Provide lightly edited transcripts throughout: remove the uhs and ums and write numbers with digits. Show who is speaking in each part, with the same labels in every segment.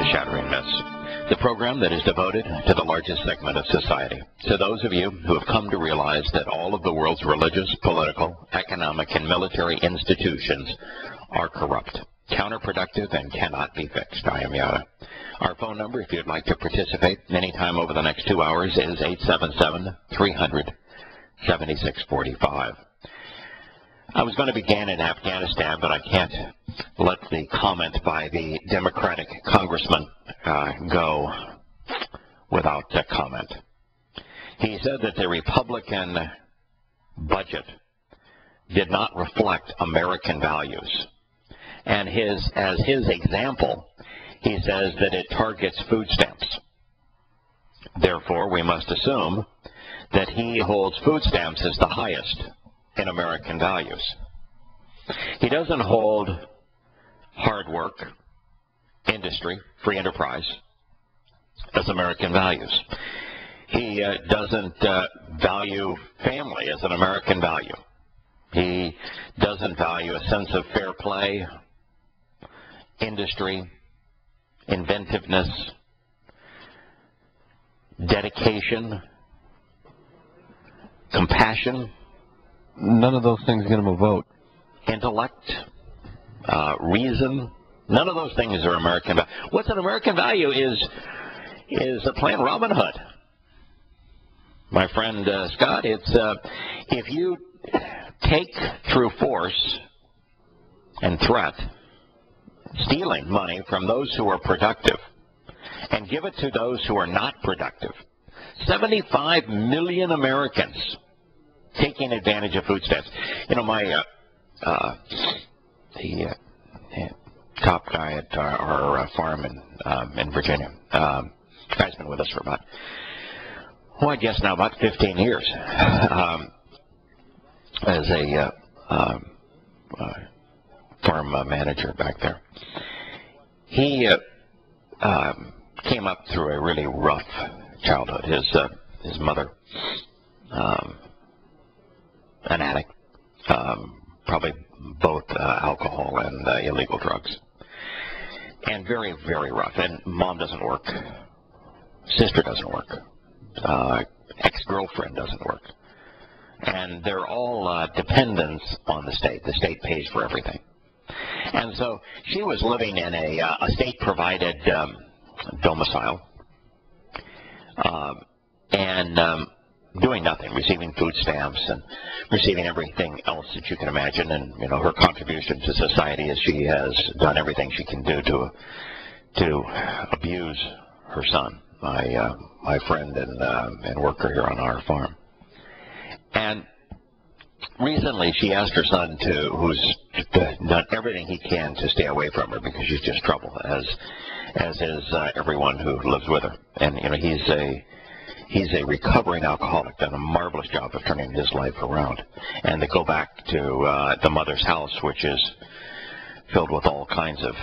Speaker 1: is Shattering Myths, the program that is devoted to the largest segment of society, to those of you who have come to realize that all of the world's religious, political, economic, and military institutions are corrupt, counterproductive, and cannot be fixed. I am Yahowah. Our phone number, if you'd like to participate anytime over the next 2 hours, is 877-300-7645. I was going to begin in Afghanistan, but I can't let the comment by the Democratic congressman go without a comment. He said that the Republican budget did not reflect American values. And as his example, he says that it targets food stamps. Therefore, we must assume that he holds food stamps as the highest in American values. He doesn't hold hard work, industry, free enterprise as American values. He doesn't value family as an American value. He doesn't value a sense of fair play, industry, inventiveness, dedication, compassion.
Speaker 2: None of those things get him a vote.
Speaker 1: Intellect, reason. None of those things are American value. What's an American value is playing Robin Hood. My friend Scott, it's if you take through force and threat, stealing money from those who are productive and give it to those who are not productive. 75 million Americans taking advantage of food stamps. You know, the top guy at our farm in Virginia, guy's been with us for about, I guess now about 15 years, as a farm manager back there. He came up through a really rough childhood. His mother, an addict, probably both alcohol and illegal drugs, and very, very rough. And mom doesn't work, sister doesn't work, ex-girlfriend doesn't work, and they're all dependents on the state. The state pays for everything. And so she was living in a state-provided domicile, and doing nothing, receiving food stamps and receiving everything else that you can imagine. And you know, her contribution to society is she has done everything she can do to abuse her son, my friend and worker here on our farm. And recently, she asked her son who's done everything he can to stay away from her because she's just trouble, as is everyone who lives with her. And you know, he's a recovering alcoholic, done a marvelous job of turning his life around. And to go back to the mother's house, which is filled with all kinds of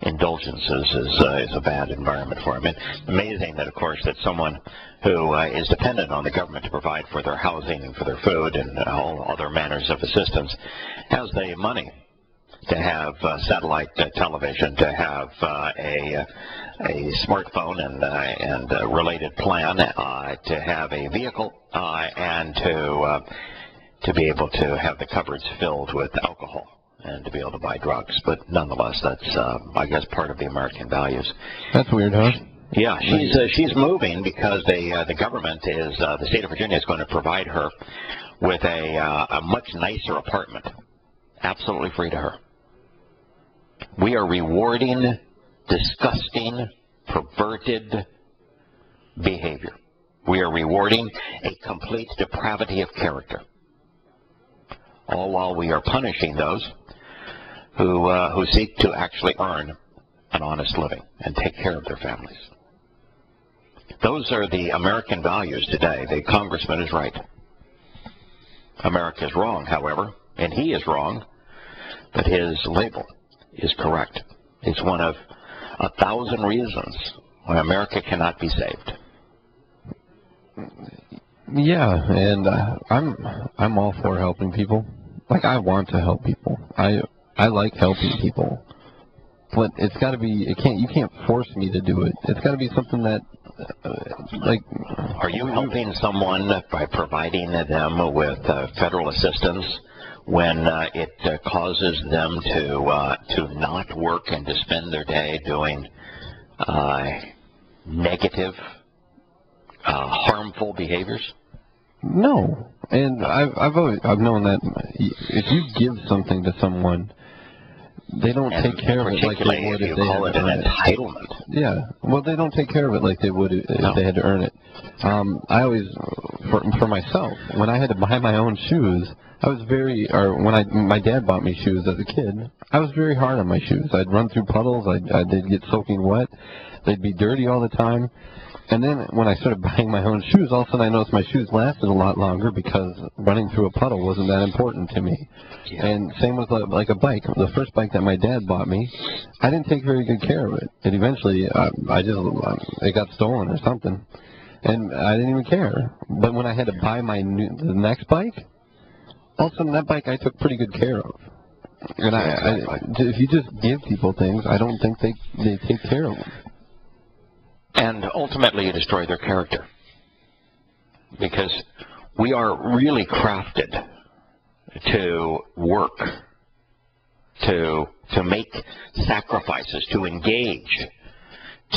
Speaker 1: indulgences, is a bad environment for him. And amazing that, of course, that someone who is dependent on the government to provide for their housing and for their food and all other manners of assistance has the money to have satellite television, to have a smartphone and a related plan, to have a vehicle, and to be able to have the cupboards filled with alcohol and to be able to buy drugs. But nonetheless, that's I guess part of the American values.
Speaker 2: That's weird, huh?
Speaker 1: Yeah, she's moving because the government the state of Virginia is going to provide her with a much nicer apartment, absolutely free to her. We are rewarding disgusting, perverted behavior. We are rewarding a complete depravity of character, all while we are punishing those who seek to actually earn an honest living and take care of their families. Those are the American values today. The congressman is right. America is wrong, however, and he is wrong, but his label is correct. It's one of 1,000 reasons why America cannot be saved.
Speaker 2: Yeah, and I'm all for helping people. Like, I want to help people. I like helping people. but it's got to be. You can't force me to do it. It's got to be something that, like.
Speaker 1: Are you helping someone by providing them with federal assistance when it causes them to not work and to spend their day doing negative, harmful behaviors?
Speaker 2: No, and I've known that if you give something to someone, they don't take care of it like they would if they
Speaker 1: call it an entitlement.
Speaker 2: Yeah, well, they don't take care of it like they would if they had to earn it. I always, for myself, when I had to buy my own shoes, I was when my dad bought me shoes as a kid, I was very hard on my shoes. I'd run through puddles, they'd get soaking wet, they'd be dirty all the time. And then when I started buying my own shoes, all of a sudden I noticed my shoes lasted a lot longer because running through a puddle wasn't that important to me. Yeah. And same with like a bike. The first bike that my dad bought me, I didn't take very good care of it. And eventually it got stolen or something. And I didn't even care. But when I had to buy the next bike, all of a sudden that bike I took pretty good care of. And if you just give people things, I don't think they take care of them.
Speaker 1: And ultimately you destroy their character. Because we are really crafted to work, to make sacrifices, to engage,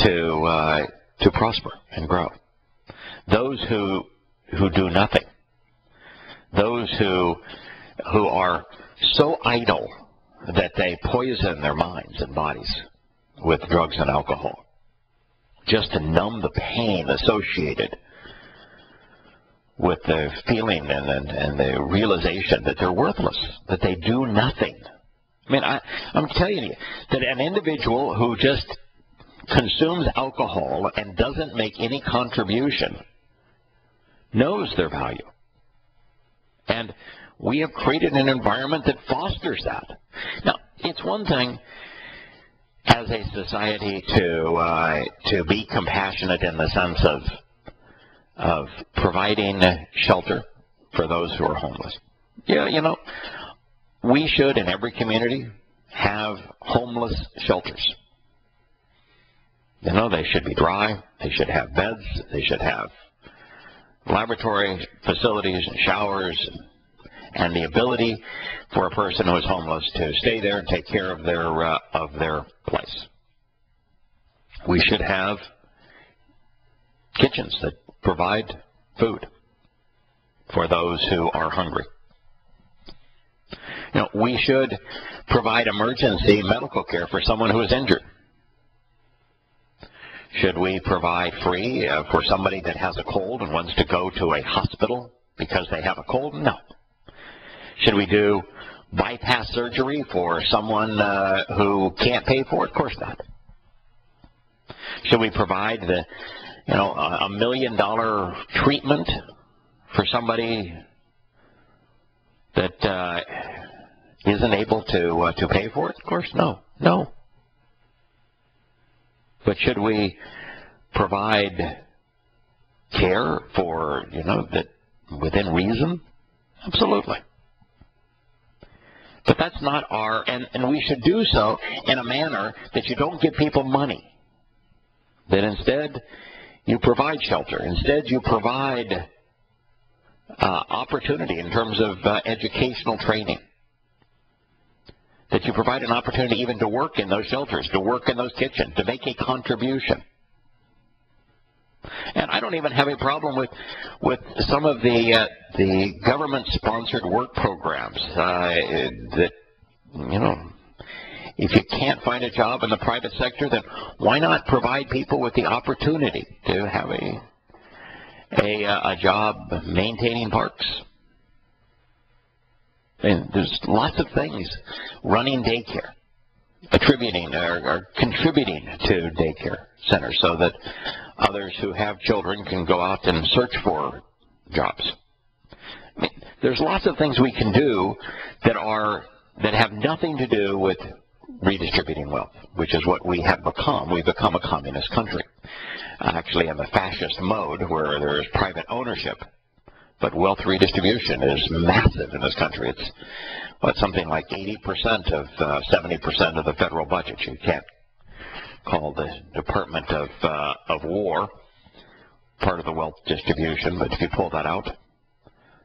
Speaker 1: to prosper and grow. Those who do nothing, those who are so idle that they poison their minds and bodies with drugs and alcohol, just to numb the pain associated with the feeling and the realization that they're worthless, that they do nothing. I mean, I'm telling you that an individual who just consumes alcohol and doesn't make any contribution knows their value. And we have created an environment that fosters that. Now, it's one thing as a society to be compassionate in the sense of providing shelter for those who are homeless. Yeah, you know, we should in every community have homeless shelters. You know, they should be dry, they should have beds, they should have laboratory facilities and showers and the ability for a person who is homeless to stay there and take care of their place. We should have kitchens that provide food for those who are hungry. You know, we should provide emergency medical care for someone who is injured. Should we provide free for somebody that has a cold and wants to go to a hospital because they have a cold? No. Should we do bypass surgery for someone who can't pay for it? Of course not. Should we provide the, you know, $1 million treatment for somebody that isn't able to pay for it? Of course, no. No. But should we provide care for, you know, that within reason? Absolutely. But that's not and we should do so in a manner that you don't give people money. That instead you provide shelter. Instead you provide opportunity in terms of educational training. That you provide an opportunity even to work in those shelters, to work in those kitchens, to make a contribution. And I don't even have a problem with some of the government-sponsored work programs that, you know, if you can't find a job in the private sector, then why not provide people with the opportunity to have a job maintaining parks? And there's lots of things. Running daycare, attributing or contributing to daycare centers so that others who have children can go out and search for jobs. I mean, there's lots of things we can do that have nothing to do with redistributing wealth, which is what we have become. We've become a communist country, actually in the fascist mode where there is private ownership. But wealth redistribution is massive in this country. Well, something like 80% of 70% of the federal budget. You can't call the Department of War part of the wealth distribution, but if you pull that out,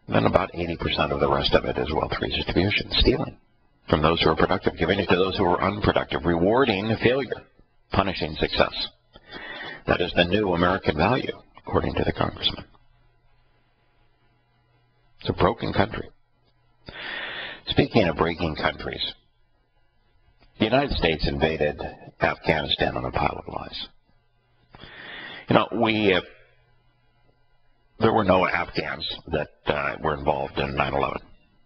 Speaker 1: then about 80% of the rest of it is wealth redistribution, stealing from those who are productive, giving it to those who are unproductive, rewarding failure, punishing success. That is the new American value, according to the congressman. It's a broken country. Speaking of breaking countries, the United States invaded Afghanistan on a pile of lies. You know, there were no Afghans that were involved in 9/11.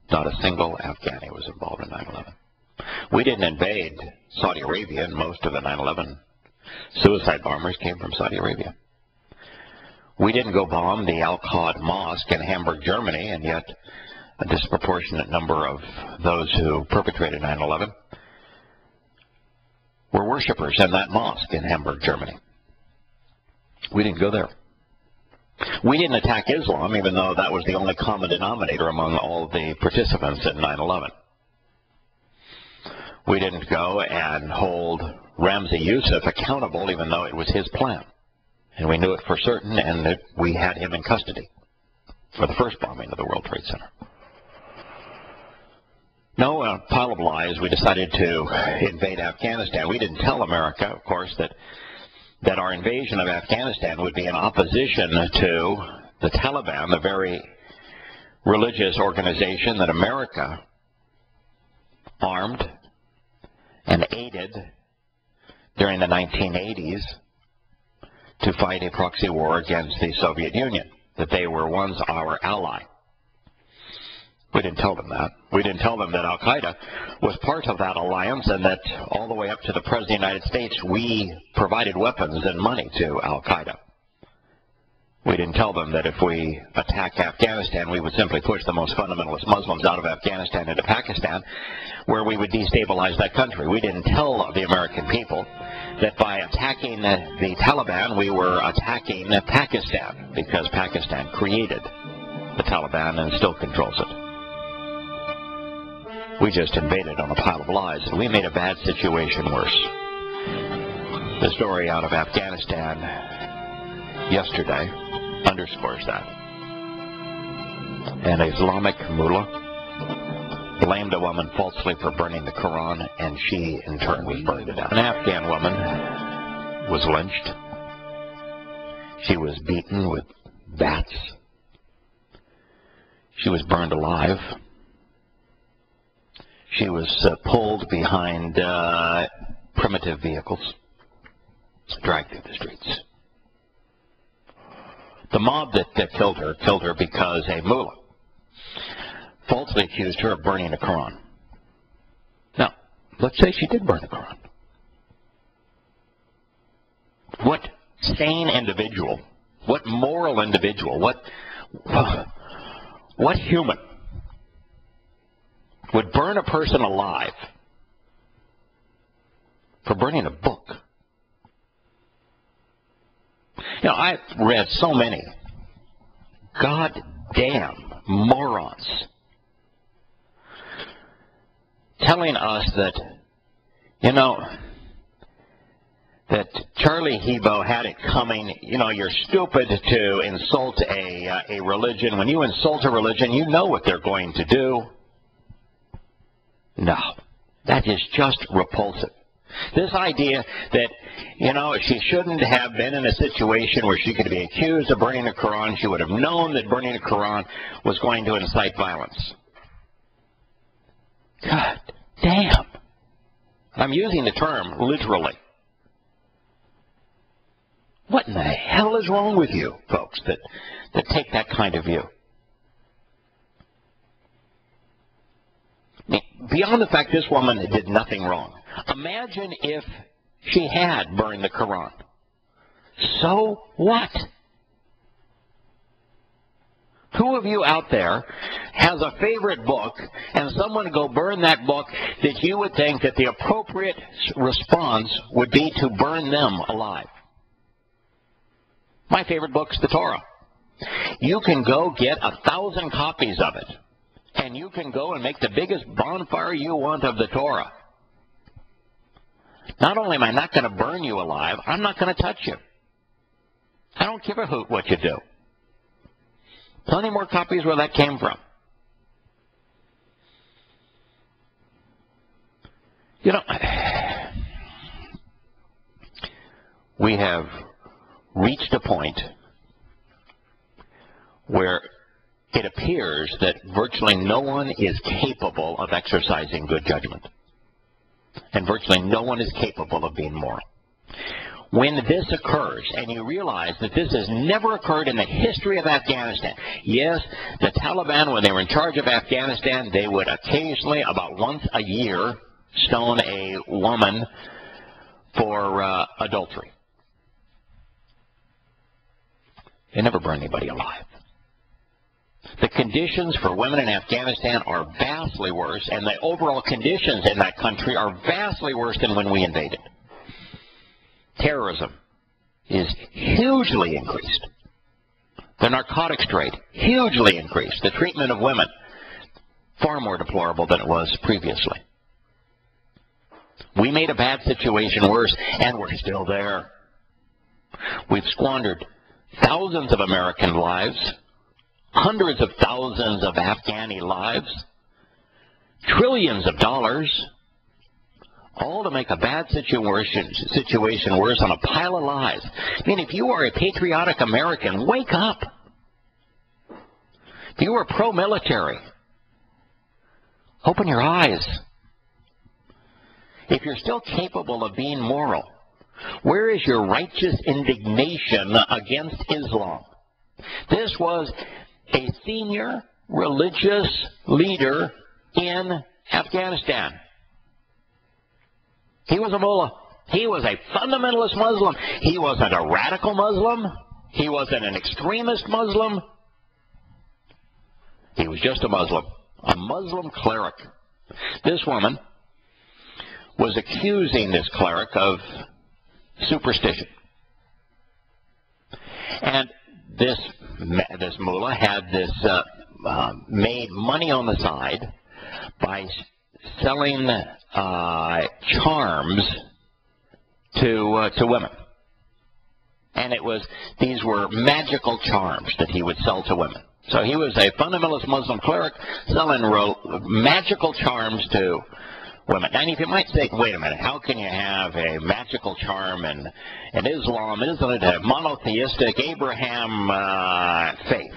Speaker 1: Not a single Afghani was involved in 9/11. We didn't invade Saudi Arabia, and most of the 9/11 suicide bombers came from Saudi Arabia. We didn't go bomb the Al-Qaeda mosque in Hamburg, Germany, and yet a disproportionate number of those who perpetrated 9/11 were worshippers in that mosque in Hamburg, Germany. We didn't go there. We didn't attack Islam, even though that was the only common denominator among all the participants in 9/11. We didn't go and hold Ramzi Youssef accountable, even though it was his plan. And we knew it for certain, and that we had him in custody for the first bombing of the World Trade Center. No, a pile of lies. We decided to invade Afghanistan. We didn't tell America, of course, that our invasion of Afghanistan would be in opposition to the Taliban, the very religious organization that America armed and aided during the 1980s to fight a proxy war against the Soviet Union, that they were once our ally. We didn't tell them that. We didn't tell them that al-Qaeda was part of that alliance and that all the way up to the President of the United States, we provided weapons and money to al-Qaeda. We didn't tell them that if we attack Afghanistan, we would simply push the most fundamentalist Muslims out of Afghanistan into Pakistan, where we would destabilize that country. We didn't tell the American people that by attacking the Taliban, we were attacking Pakistan, because Pakistan created the Taliban and still controls it. We just invaded on a pile of lies, and we made a bad situation worse. The story out of Afghanistan yesterday underscores that. An Islamic mullah blamed a woman falsely for burning the Quran, and she, in turn, was burned to death. An Afghan woman was lynched. She was beaten with bats. She was burned alive. She was pulled behind primitive vehicles, dragged through the streets. The mob that killed her because a mullah falsely accused her of burning the Quran. Now, let's say she did burn the Quran. What sane individual, what moral individual, what human would burn a person alive for burning a book? You know, I've read so many goddamn morons telling us that, you know, that Charlie Hebdo had it coming. You know, you're stupid to insult a religion. When you insult a religion, you know what they're going to do. No, that is just repulsive. This idea that, you know, she shouldn't have been in a situation where she could be accused of burning the Quran. She would have known that burning the Quran was going to incite violence. God damn. I'm using the term literally. What in the hell is wrong with you, folks, that take that kind of view? Beyond the fact this woman did nothing wrong, imagine if she had burned the Quran. So what? Who of you out there has a favorite book and someone go burn that book that you would think that the appropriate response would be to burn them alive? My favorite book's the Torah. You can go get 1,000 copies of it And you can go and make the biggest bonfire you want of the Torah. Not only am I not going to burn you alive, I'm not going to touch you. I don't give a hoot what you do. Plenty more copies where that came from. You know, we have reached a point where it appears that virtually no one is capable of exercising good judgment. And virtually no one is capable of being moral. When this occurs, and you realize that this has never occurred in the history of Afghanistan. Yes, the Taliban, when they were in charge of Afghanistan, they would occasionally, about once a year, stone a woman for adultery. They never burn anybody alive. The conditions for women in Afghanistan are vastly worse, and the overall conditions in that country are vastly worse than when we invaded. Terrorism is hugely increased. The narcotics trade, hugely increased. The treatment of women, far more deplorable than it was previously. We made a bad situation worse, and we're still there. We've squandered thousands of American lives, hundreds of thousands of Afghani lives, trillions of dollars, all to make a bad situation worse on a pile of lies. I mean, if you are a patriotic American, wake up. If you are pro-military, open your eyes. If you're still capable of being moral, where is your righteous indignation against Islam? This was a senior religious leader in Afghanistan. He was a mullah. He was a fundamentalist Muslim. He wasn't a radical Muslim. He wasn't an extremist Muslim. He was just a Muslim cleric. This woman was accusing this cleric of superstition. And this mullah had made money on the side by selling charms to women. And these were magical charms that he would sell to women. So he was a fundamentalist Muslim cleric selling magical charms to women. And if you might say, wait a minute, how can you have a magical charm in Islam? Isn't it a monotheistic Abraham faith?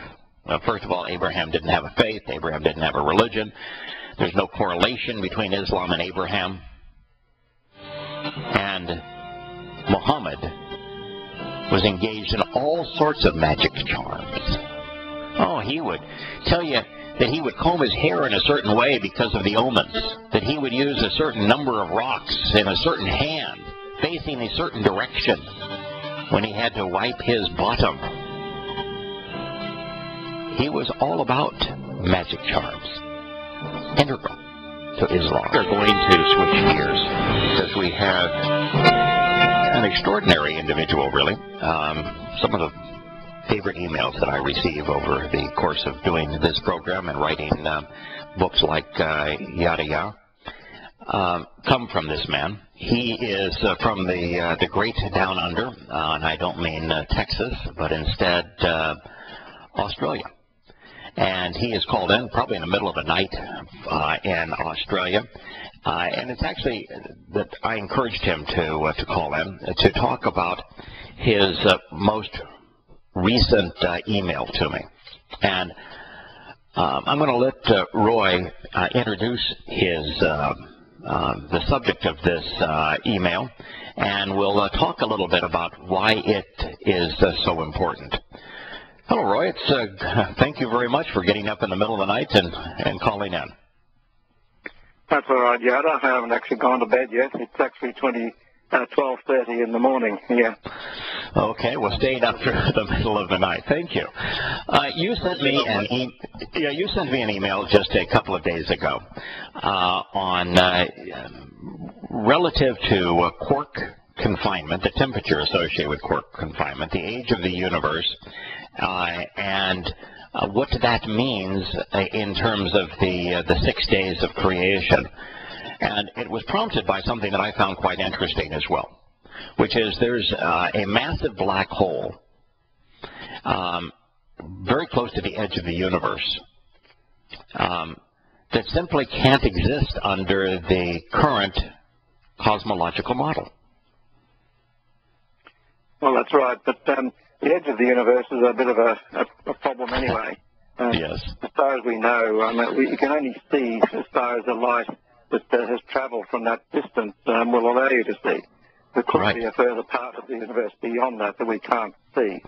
Speaker 1: Well, first of all, Abraham didn't have a faith. Abraham didn't have a religion. There's no correlation between Islam and Abraham. And Muhammad was engaged in all sorts of magic charms. Oh, he would tell you that he would comb his hair in a certain way because of the omens, that he would use a certain number of rocks in a certain hand, facing a certain direction when he had to wipe his bottom. He was all about magic charms, integral to Islam. We're going to switch gears because we have an extraordinary individual, really. Some of the favorite emails that I receive over the course of doing this program and writing books like Yahowah come from this man. He is from the great down under, and I don't mean Texas, but instead Australia. And he is called in probably in the middle of the night in Australia. And it's actually that I encouraged him to call in to talk about his most recent email to me. And I'm going to let Roy introduce the subject of this email, and we'll talk a little bit about why it is so important. Hello, Roy. Thank you very much for getting up in the middle of the night and calling in.
Speaker 3: That's all right, Yada. I haven't actually gone to bed yet. It's actually 12:30 in the morning. Yeah.
Speaker 1: Okay, well, staying up through the middle of the night. Thank you. You sent me an email just a couple of days ago on relative to quark confinement, the temperature associated with quark confinement, the age of the universe, and what that means in terms of the 6 days of creation. And it was prompted by something that I found quite interesting as well, which is there's a massive black hole very close to the edge of the universe that simply can't exist under the current cosmological model.
Speaker 3: Well, that's right, but the edge of the universe is a bit of a problem anyway.
Speaker 1: Yes.
Speaker 3: As far as we know, you can only see as far as the light that has travelled from that distance will allow you to see. There could be a further part of the universe beyond that we can't see.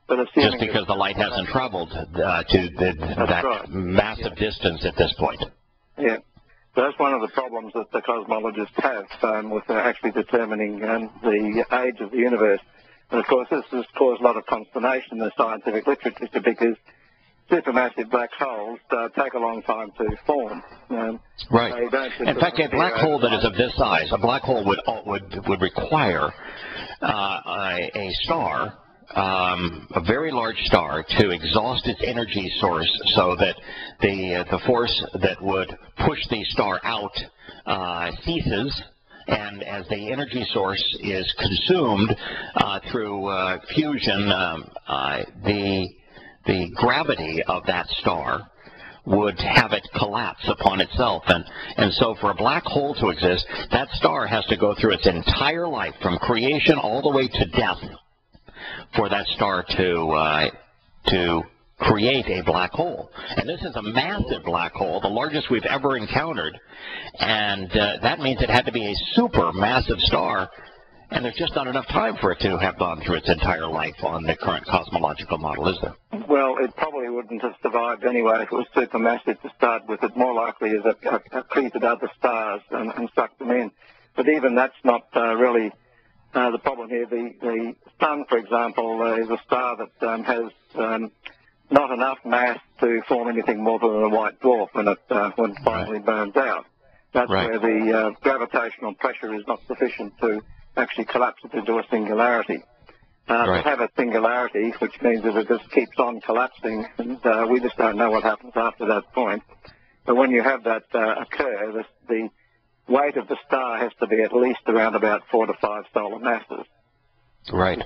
Speaker 3: But
Speaker 1: just because the light hasn't travelled to that massive distance at this point.
Speaker 3: Yeah. So that's one of the problems that the cosmologists have with actually determining the age of the universe. And of course, this has caused a lot of consternation in the scientific literature because supermassive black holes take a long time to form.
Speaker 1: Right. In fact, a black hole that is of this size, a black hole would require a star, a very large star, to exhaust its energy source so that the force that would push the star out ceases. And as the energy source is consumed through fusion, the gravity of that star would have it collapse upon itself. And so for a black hole to exist, that star has to go through its entire life, from creation all the way to death, for that star to create a black hole. And this is a massive black hole, the largest we've ever encountered. And that means it had to be a super massive star, and there's just not enough time for it to have gone through its entire life on the current cosmological model, is there?
Speaker 3: Well, it probably wouldn't have survived anyway if it was supermassive to start with. It more likely is it accreted other stars and sucked them in. But even that's not really the problem here. The Sun, for example, is a star that has not enough mass to form anything more than a white dwarf when it finally burns out. That's where the gravitational pressure is not sufficient to actually collapse it into a singularity. To have a singularity, which means that it just keeps on collapsing, and we just don't know what happens after that point. But when you have that occur, the weight of the star has to be at least around about 4 to 5 solar masses.
Speaker 1: Right.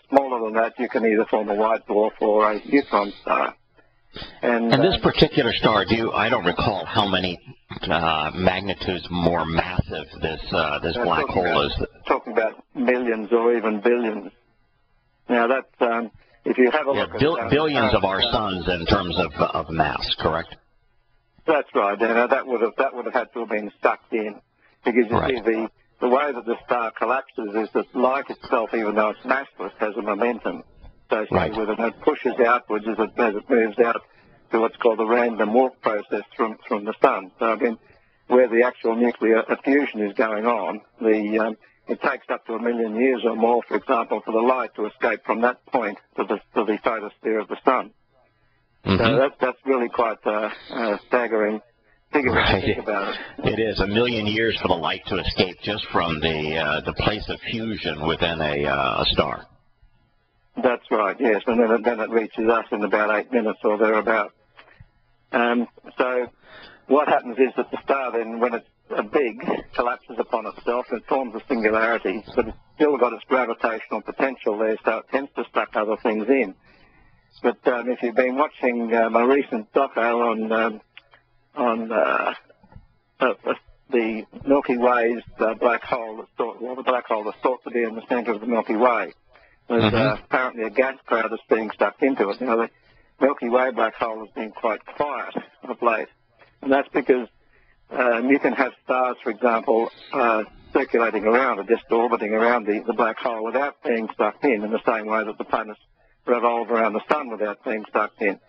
Speaker 3: Smaller than that, you can either form a white dwarf or a neutron star. And
Speaker 1: this particular star, I don't recall how many magnitudes more massive this black hole is.
Speaker 3: Talking about millions or even billions. Now that's if you have a look at
Speaker 1: billions of our suns in terms of mass, correct?
Speaker 3: That's right. That would have had to have been sucked in, because you see the way that the star collapses is that light itself, even though it's massless, has a momentum associated with it, and it pushes outwards as it moves out to what's called the random walk process from the sun. So again, where the actual nuclear fusion is going on, it takes up to 1 million years or more, for example, for the light to escape from that point to the photosphere of the sun. So that's really quite staggering figure to think about it.
Speaker 1: It is 1 million years for the light to escape just from the place of fusion within a star.
Speaker 3: That's right, yes, and then it reaches us in about 8 minutes or thereabouts. So what happens is that the star then, when it's big, collapses upon itself and forms a singularity, but it's still got its gravitational potential there, so it tends to suck other things in. But if you've been watching my recent doco on the Milky Way's black hole, the black hole that's thought to be in the centre of the Milky Way, there's apparently a gas cloud that's being sucked into it. Now, the Milky Way black hole has been quite quiet of late, and that's because you can have stars, for example, circulating around or just orbiting around the black hole without being sucked in the same way that the planets revolve around the sun without being sucked in.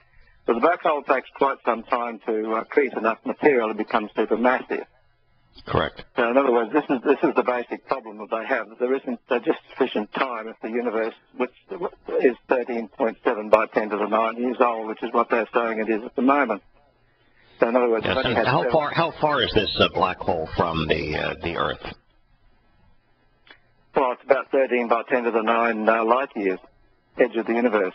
Speaker 3: So the black hole takes quite some time to accrete enough material to become supermassive.
Speaker 1: Correct.
Speaker 3: So in other words, this is the basic problem that they have. There isn't just sufficient time if the universe, which is 13.7 by 10 to the 9 years old, which is what they're saying it is at the moment. So in other words,
Speaker 1: how far is this black hole from the Earth?
Speaker 3: Well, it's about 13 by 10 to the 9 light years, edge of the universe.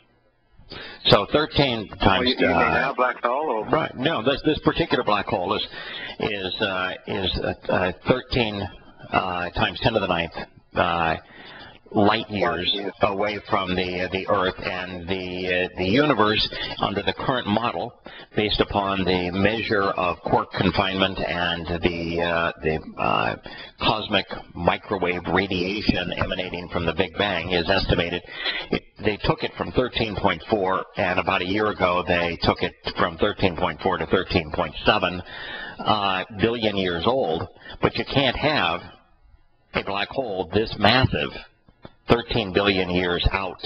Speaker 1: So 13 times.
Speaker 3: You mean our black hole? Or?
Speaker 1: Right. No, this particular black hole is 13 times 10 to the ninth light years away from the Earth, and the universe under the current model, based upon the measure of quark confinement and the cosmic microwave radiation emanating from the Big Bang, is estimated. They took it from 13.4, and about a year ago they took it from 13.4 to 13.7 billion years old. But you can't have a black hole this massive 13 billion years out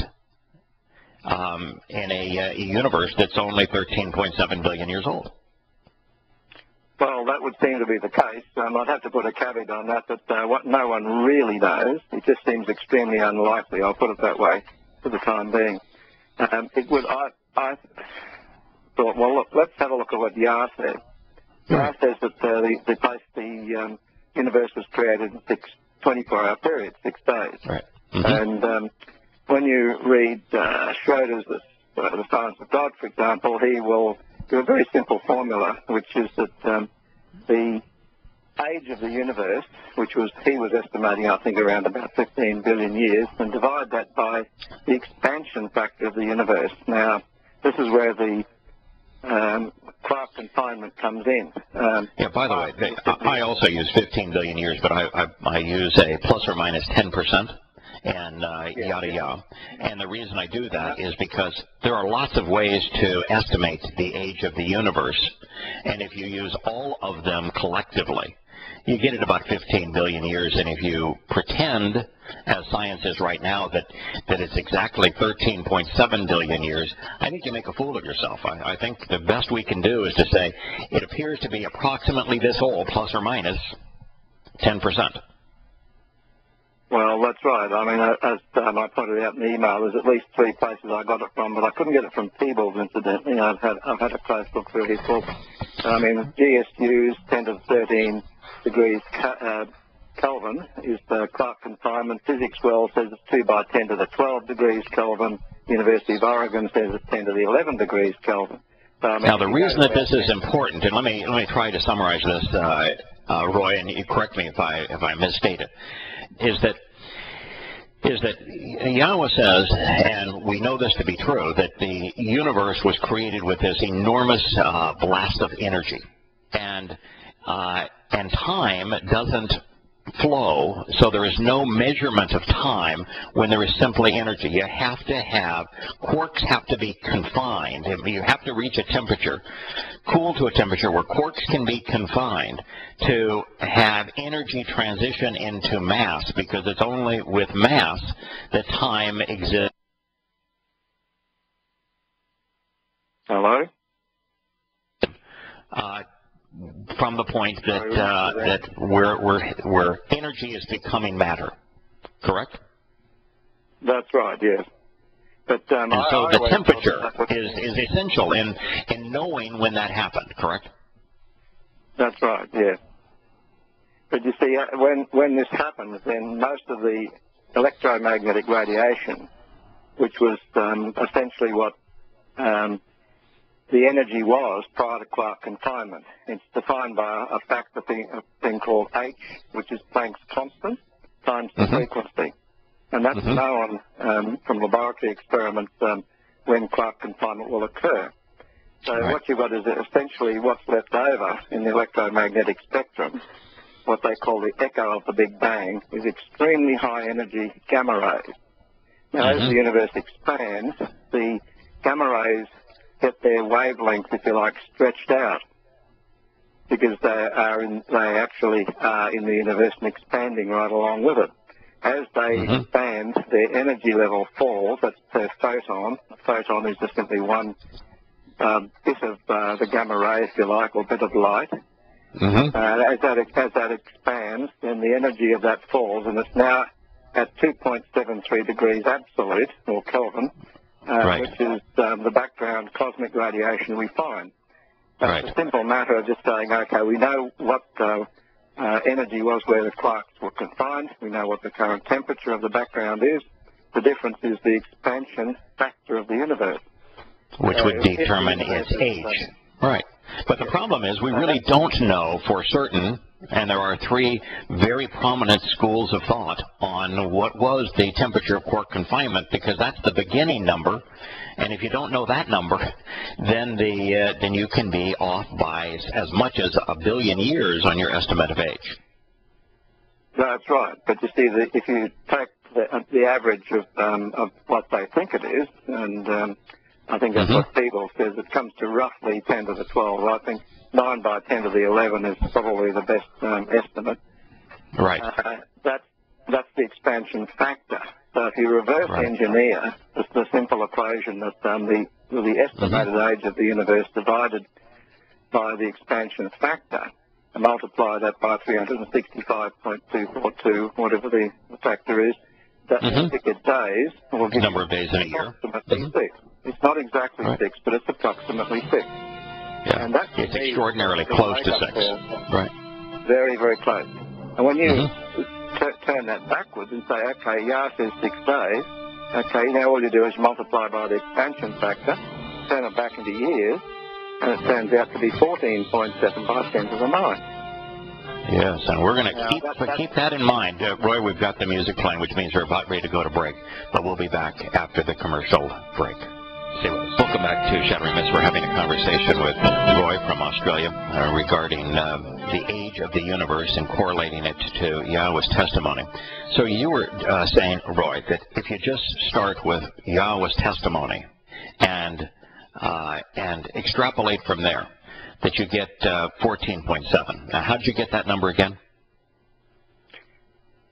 Speaker 1: in a universe that's only 13.7 billion years old.
Speaker 3: Well, that would seem to be the case. I'd have to put a caveat on that, what no one really knows. It just seems extremely unlikely, I'll put it that way, for the time being. I thought, well, look, let's have a look at what Yah says. Yah says that the universe was created in 24-hour period, 6 days.
Speaker 1: Right.
Speaker 3: And when you read Schroeder's The Science of God, for example, he will do a very simple formula, which is that the age of the universe, which he was estimating, I think, around about 15 billion years, and divide that by the expansion factor of the universe. Now, this is where the quark confinement comes in.
Speaker 1: Yeah, by the way, I also use 15 billion years, but I use a plus or minus 10%. And yada yada. And the reason I do that is because there are lots of ways to estimate the age of the universe, and if you use all of them collectively, you get it about 15 billion years. And if you pretend, as science is right now, that it's exactly 13.7 billion years, I think you make a fool of yourself. I think the best we can do is to say it appears to be approximately this old, plus or minus 10%.
Speaker 3: Well, that's right. I mean, as I pointed out in the email, there's at least 3 places I got it from, but I couldn't get it from Peebles, incidentally. I've had a close look through his book. I mean, GSU's 10 to the 13 degrees Kelvin is the quark confinement. Physics World says it's 2 by 10 to the 12 degrees Kelvin. University of Oregon says it's 10 to the 11 degrees Kelvin. So, I mean, now,
Speaker 1: the reason that this is important, and let me try to summarize this, Roy, and you correct me if I misstate it, is that Yahowah says, and we know this to be true, that the universe was created with this enormous blast of energy, and time doesn't flow, so there is no measurement of time when there is simply energy. You have to have, quarks have to be confined. You have to reach a temperature, cool to a temperature where quarks can be confined to have energy transition into mass, because it's only with mass that time exists.
Speaker 3: Hello?
Speaker 1: From the point that where energy is becoming matter, correct?
Speaker 3: That's right. Yes. But
Speaker 1: and so the temperature is essential in knowing when that happened, correct?
Speaker 3: That's right. Yes. But you see, when this happens, then most of the electromagnetic radiation, which was essentially what the energy was prior to quark confinement. It's defined by a factor thing called H, which is Planck's constant, times the frequency. And that's known from laboratory experiments when quark confinement will occur. So what you've got is essentially what's left over in the electromagnetic spectrum, what they call the echo of the Big Bang, is extremely high energy gamma rays. Now, as the universe expands, the gamma rays get their wavelength, if you like, stretched out, because they actually are in the universe and expanding right along with it. As they expand, their energy level falls. That's per photon. A photon is just simply one bit of the gamma ray, if you like, or bit of light. As that expands, then the energy of that falls, and it's now at 2.73 degrees absolute, or Kelvin, which is the background cosmic radiation we find. It's a simple matter of just saying, okay, we know what energy was where the quarks were confined. We know what the current temperature of the background is. The difference is the expansion factor of the universe.
Speaker 1: which would determine its age. Right. But the problem is we really don't know for certain, and there are three very prominent schools of thought on what was the temperature of quark confinement, because that's the beginning number, and if you don't know that number, then you can be off by as much as 1 billion years on your estimate of age.
Speaker 3: That's right. But you see, if you take the average of what they think it is, and I think that's what Peeble says, it comes to roughly 10 to the 12. I think 9 by 10 to the 11 is probably the best estimate.
Speaker 1: Right.
Speaker 3: That's the expansion factor. So if you reverse engineer the simple equation that the estimated age of the universe divided by the expansion factor, and multiply that by 365.242, whatever the factor is, that particular days will give
Speaker 1: number of days in a year.
Speaker 3: Approximately 6. It's not exactly 6, but it's approximately 6.
Speaker 1: Yeah.
Speaker 3: And that's
Speaker 1: it's extraordinarily close to 6. Right.
Speaker 3: Very, very close. And when you turn that backwards and say, okay, Yah says 6 days, okay, now all you do is multiply by the expansion factor, turn it back into years, and it turns out to be 14.7 by 10 to the 9.
Speaker 1: Yes, and we're going to keep that in mind. Roy, we've got the music playing, which means we're about ready to go to break, but we'll be back after the commercial break. Welcome back to Shattering Myths. We're having a conversation with Roy from Australia regarding the age of the universe and correlating it to Yahowah's testimony. So you were saying, Roy, that if you just start with Yahowah's testimony and extrapolate from there, that you get 14.7. Now, how did you get that number again?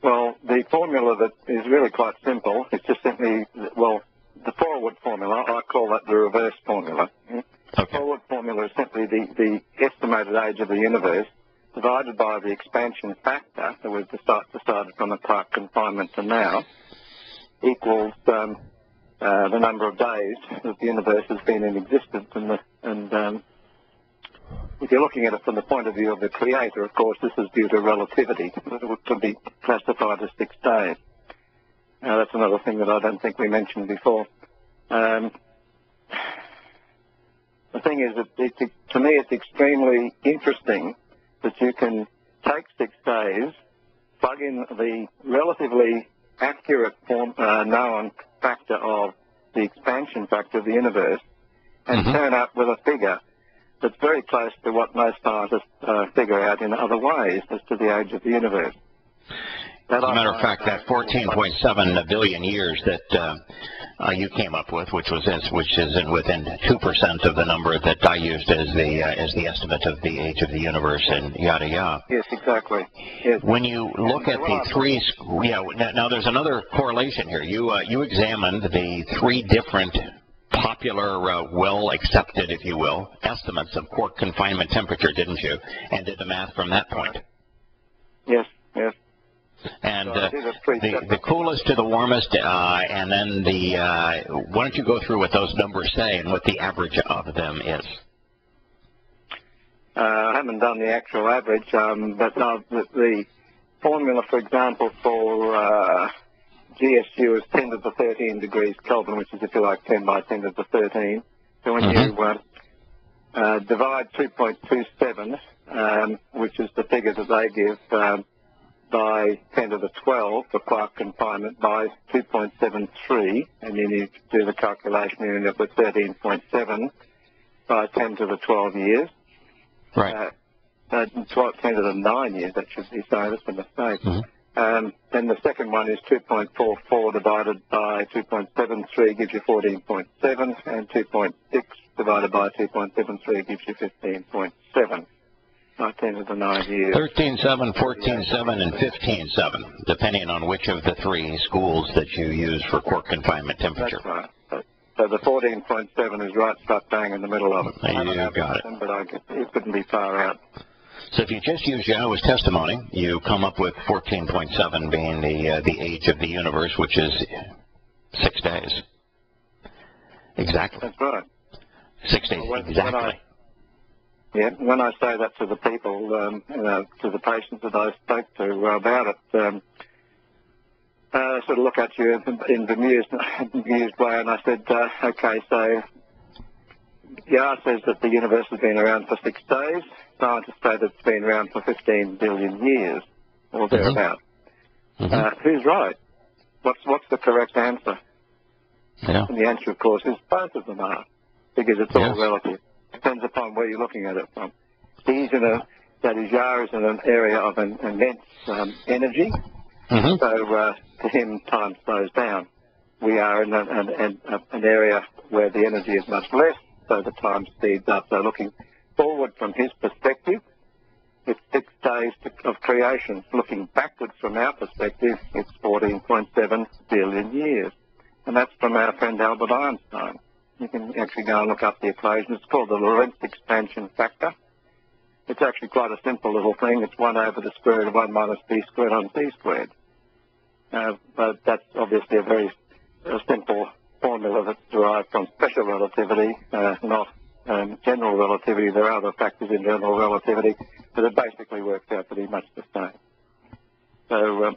Speaker 3: Well, the formula that is really quite simple. It's just simply, well, the forward formula, I call that the reverse formula. Okay. The forward formula is simply the estimated age of the universe divided by the expansion factor that we've decided from the quark confinement to now equals the number of days that the universe has been in existence. And if you're looking at it from the point of view of the creator, of course, this is due to relativity. It could be classified as 6 days. Now, that's another thing that I don't think we mentioned before. The thing is that to me it's extremely interesting that you can take 6 days, plug in the relatively accurate known factor of the expansion factor of the universe, and turn up with a figure that's very close to what most scientists figure out in other ways as to the age of the universe.
Speaker 1: As a matter of fact, that 14.7 billion years that you came up with, which is within 2% of the number that I used as the estimate of the age of the universe, and yada yada.
Speaker 3: Yes, exactly. Yes.
Speaker 1: When you look at the three, now there's another correlation here. You examined the 3 different popular, well accepted, if you will, estimates of quark confinement temperature, didn't you? And did the math from that point.
Speaker 3: Yes, yes.
Speaker 1: And the coolest to the warmest, and then why don't you go through what those numbers say and what the average of them is?
Speaker 3: I haven't done the actual average, but the formula, for example, for GSU is 10 to the 13 degrees Kelvin, which is, if you like, 10 by 10 to the 13. So when you divide 2.27, which is the figure that they give, by 10 to the 12 for quark confinement by 2.73, and then you do the calculation, you end up with 13.7 by 10 to the 12 years.
Speaker 1: Right.
Speaker 3: 10 to the 9 years, that should be, sorry, that's a mistake. Then the second one is 2.44 divided by 2.73 gives you 14.7, and 2.6 divided by 2.73 gives you 15.7. 10 to the 9 years.
Speaker 1: 13.7, 14.7, and 15.7, depending on which of the 3 schools that you use for quark confinement temperature.
Speaker 3: That's right. So the 14.7 is right slap bang in the middle of it.
Speaker 1: You got it.
Speaker 3: But it couldn't be far out.
Speaker 1: So if you just use Yahowah's testimony, you come up with 14.7 being the age of the universe, which is 6 days. Exactly.
Speaker 3: That's right.
Speaker 1: 6 days, exactly.
Speaker 3: When I say that to the people, to the patients that I spoke to about it, I sort of look at you in bemused way, and I said, okay, so Yah says that the universe has been around for 6 days. Scientists say that it's been around for 15 billion years, or thereabouts. Who's right? What's the correct answer?
Speaker 2: Yeah.
Speaker 3: And the answer, of course, is both of them are, because it's all relative. Depends upon where you're looking at it from. Yah is in an area of immense energy, so to him time slows down. We are in an area where the energy is much less, so the time speeds up. So looking forward from his perspective, it's 6 days of creation. Looking backwards from our perspective, it's 14.7 billion years. And that's from our friend Albert Einstein. You can actually go and look up the equation. It's called the Lorentz expansion factor. It's actually quite a simple little thing. It's 1 over the square root of 1 minus b squared on c squared. But that's obviously a very simple formula that's derived from special relativity, not general relativity. There are other factors in general relativity, but it basically works out pretty much the same. So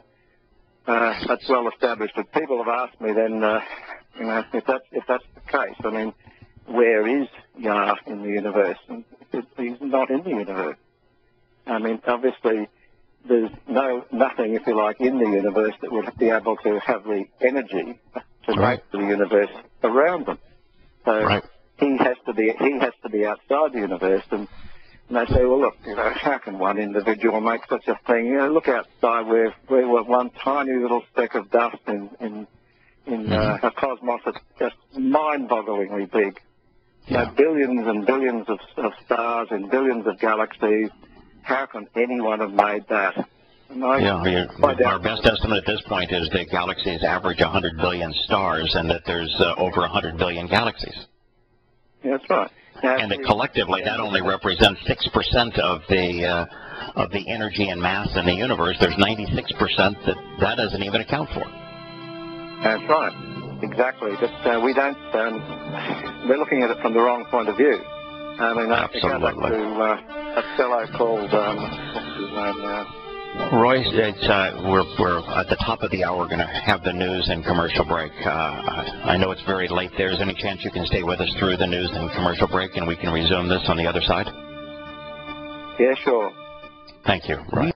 Speaker 3: that's well established. But people have asked me then, if that's the case, I mean, where is Yah in the universe? And he's not in the universe. I mean, obviously, there's nothing, if you like, in the universe that would be able to have the energy to make the universe around them. So he has to be outside the universe. And they say, well, look, how can one individual make such a thing? Look outside. We're one tiny little speck of dust in a cosmos that's just mind-bogglingly big. Billions and billions of stars and billions of galaxies. How can anyone have made that?
Speaker 1: Our best estimate at this point is that galaxies average 100 billion stars, and that there's over 100 billion galaxies.
Speaker 3: Yeah, that's right. Now,
Speaker 1: and that collectively, that only represents 6% of the energy and mass in the universe. There's 96% that doesn't even account for.
Speaker 3: That's right. Exactly. Just we don't. We're looking at it from the wrong point of view. I mean, I think I'd like to a fellow called what's his name now?
Speaker 1: Royce, we're at the top of the hour. We're going to have the news and commercial break. I know it's very late there. Is there any chance you can stay with us through the news and commercial break, and we can resume this on the other side?
Speaker 3: Yeah, sure.
Speaker 1: Thank you. Right.